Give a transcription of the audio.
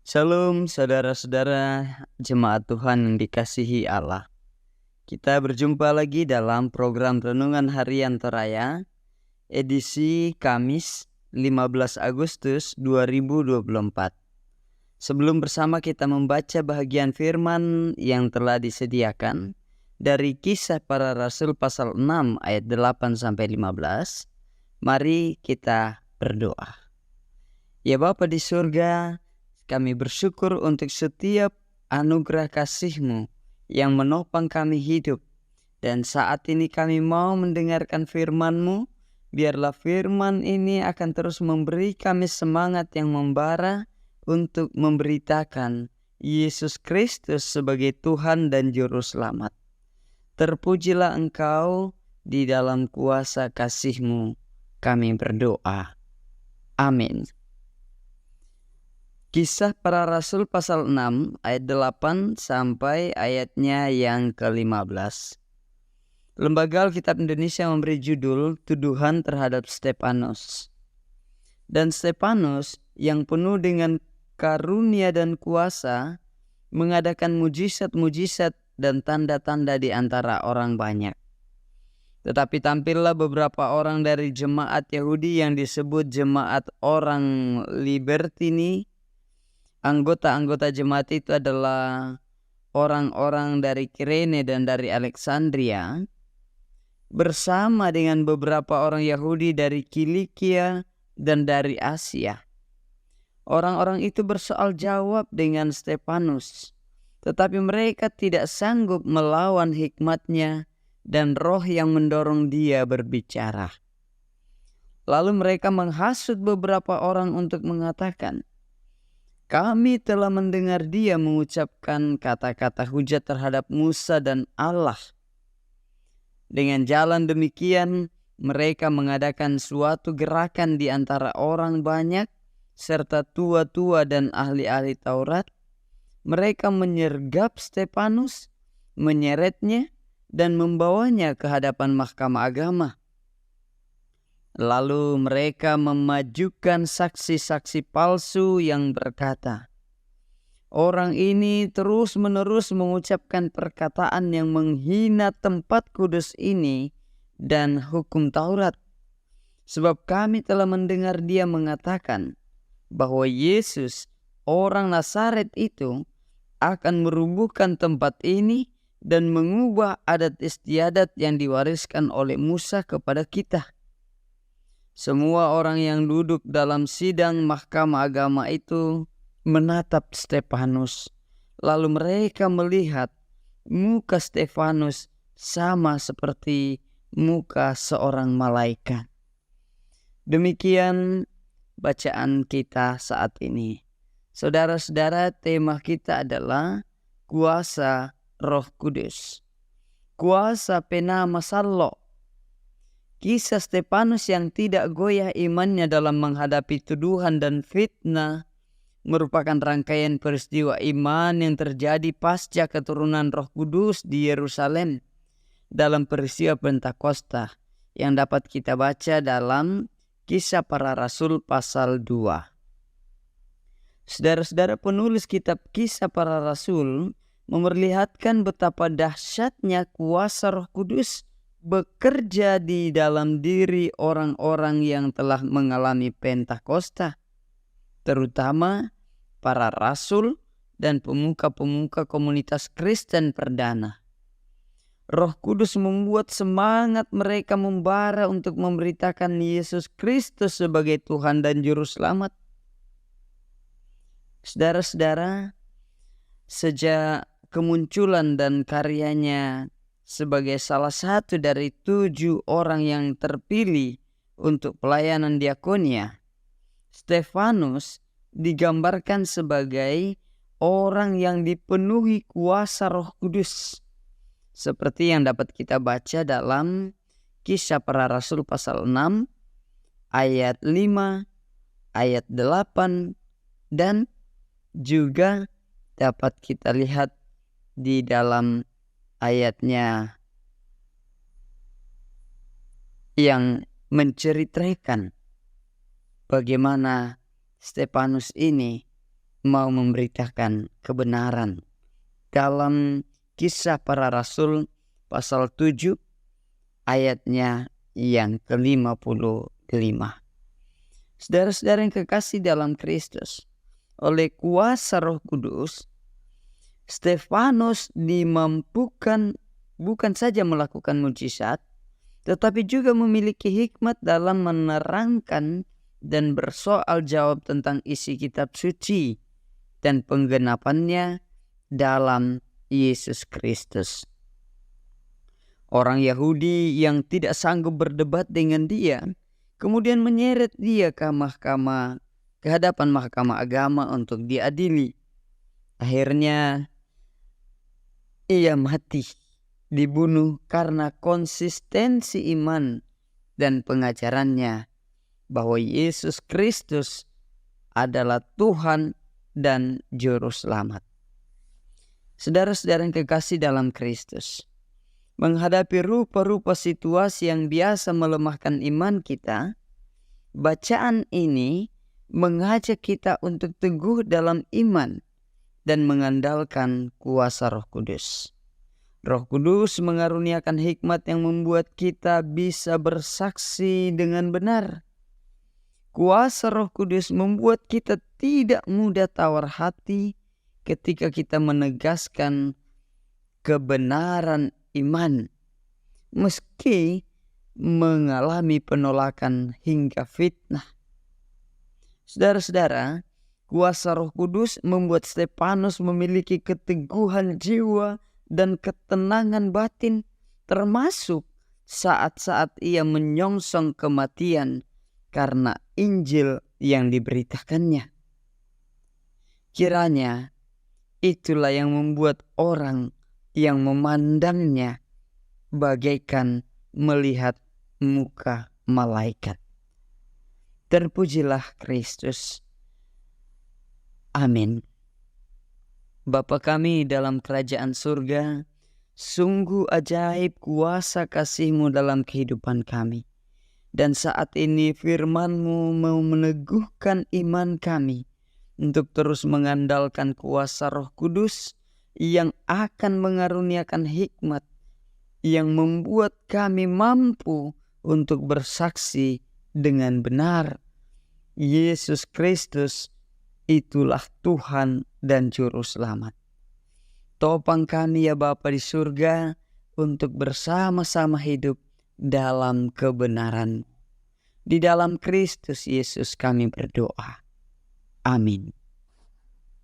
Shalom saudara-saudara jemaat Tuhan yang dikasihi Allah. Kita berjumpa lagi dalam program Renungan Harian Toraya edisi Kamis 15 Agustus 2024. Sebelum bersama kita membaca bahagian firman yang telah disediakan dari Kisah Para Rasul pasal 6 ayat 8-15, mari kita berdoa. Ya Bapa di surga, kami bersyukur untuk setiap anugerah kasih-Mu yang menopang kami hidup. Dan saat ini kami mau mendengarkan firman-Mu. Biarlah firman ini akan terus memberi kami semangat yang membara untuk memberitakan Yesus Kristus sebagai Tuhan dan Juru Selamat. Terpujilah Engkau di dalam kuasa kasih-Mu. Kami berdoa. Amin. Kisah Para Rasul pasal 6 ayat 8 sampai ayatnya yang ke-15. Lembaga Alkitab Indonesia memberi judul Tuduhan terhadap Stefanus. Dan Stefanus yang penuh dengan karunia dan kuasa mengadakan mujizat-mujizat dan tanda-tanda di antara orang banyak. Tetapi tampillah beberapa orang dari jemaat Yahudi yang disebut jemaat orang Libertini. Anggota-anggota jemaat itu adalah orang-orang dari Kirene dan dari Alexandria, bersama dengan beberapa orang Yahudi dari Kilikia dan dari Asia. Orang-orang itu bersoal jawab dengan Stefanus, tetapi mereka tidak sanggup melawan hikmatnya dan roh yang mendorong dia berbicara. Lalu mereka menghasut beberapa orang untuk mengatakan, "Kami telah mendengar dia mengucapkan kata-kata hujat terhadap Musa dan Allah." Dengan jalan demikian, mereka mengadakan suatu gerakan di antara orang banyak, serta tua-tua dan ahli-ahli Taurat. Mereka menyergap Stefanus, menyeretnya, dan membawanya ke hadapan mahkamah agama. Lalu mereka memajukan saksi-saksi palsu yang berkata, "Orang ini terus-menerus mengucapkan perkataan yang menghina tempat kudus ini dan hukum Taurat. Sebab kami telah mendengar dia mengatakan bahwa Yesus, orang Nazaret itu, akan merubuhkan tempat ini dan mengubah adat istiadat yang diwariskan oleh Musa kepada kita." Semua orang yang duduk dalam sidang mahkamah agama itu menatap Stefanus. Lalu mereka melihat muka Stefanus sama seperti muka seorang malaikat. Demikian bacaan kita saat ini. Saudara-saudara, tema kita adalah kuasa Roh Kudus. Kuasa pena masallo. Kisah Stefanus yang tidak goyah imannya dalam menghadapi tuduhan dan fitnah merupakan rangkaian peristiwa iman yang terjadi pasca keturunan Roh Kudus di Yerusalem dalam peristiwa Pentakosta yang dapat kita baca dalam Kisah Para Rasul pasal 2. Saudara-saudara, penulis kitab Kisah Para Rasul memperlihatkan betapa dahsyatnya kuasa Roh Kudus bekerja di dalam diri orang-orang yang telah mengalami Pentakosta, terutama para rasul dan pemuka-pemuka komunitas Kristen perdana. Roh Kudus membuat semangat mereka membara untuk memberitakan Yesus Kristus sebagai Tuhan dan Juru Selamat. Saudara-saudara, sejak kemunculan dan karyanya sebagai salah satu dari 7 orang yang terpilih untuk pelayanan diakonia, Stefanus digambarkan sebagai orang yang dipenuhi kuasa Roh Kudus, seperti yang dapat kita baca dalam Kisah Para Rasul pasal 6 ayat 5, ayat 8, dan juga dapat kita lihat di dalam ayatnya yang menceritakan bagaimana Stefanus ini mau memberitakan kebenaran. Dalam Kisah Para Rasul pasal 7 ayatnya yang ke-55. Saudara-saudara yang kekasih dalam Kristus, oleh kuasa Roh Kudus, Stefanus dimampukan bukan saja melakukan mujizat, tetapi juga memiliki hikmat dalam menerangkan dan bersoal jawab tentang isi kitab suci dan penggenapannya dalam Yesus Kristus. Orang Yahudi yang tidak sanggup berdebat dengan dia kemudian menyeret dia ke hadapan mahkamah agama untuk diadili. Akhirnya ia mati, dibunuh karena konsistensi iman dan pengajarannya bahwa Yesus Kristus adalah Tuhan dan Juru Selamat. Saudara-saudara yang kekasih dalam Kristus, menghadapi rupa-rupa situasi yang biasa melemahkan iman kita, bacaan ini mengajak kita untuk teguh dalam iman dan mengandalkan kuasa Roh Kudus. Roh Kudus mengaruniakan hikmat yang membuat kita bisa bersaksi dengan benar. Kuasa Roh Kudus membuat kita tidak mudah tawar hati ketika kita menegaskan kebenaran iman, meski mengalami penolakan hingga fitnah. Saudara-saudara, kuasa Roh Kudus membuat Stefanus memiliki keteguhan jiwa dan ketenangan batin, termasuk saat-saat ia menyongsong kematian karena Injil yang diberitakannya. Kiranya itulah yang membuat orang yang memandangnya bagaikan melihat muka malaikat. Terpujilah Kristus. Amin. Bapa kami dalam kerajaan surga, sungguh ajaib kuasa kasih-Mu dalam kehidupan kami. Dan saat ini firman-Mu mau meneguhkan iman kami untuk terus mengandalkan kuasa Roh Kudus yang akan mengaruniakan hikmat yang membuat kami mampu untuk bersaksi dengan benar. Yesus Kristus itulah Tuhan dan Juru Selamat. Topang kami ya Bapa di surga untuk bersama-sama hidup dalam kebenaran. Di dalam Kristus Yesus kami berdoa. Amin.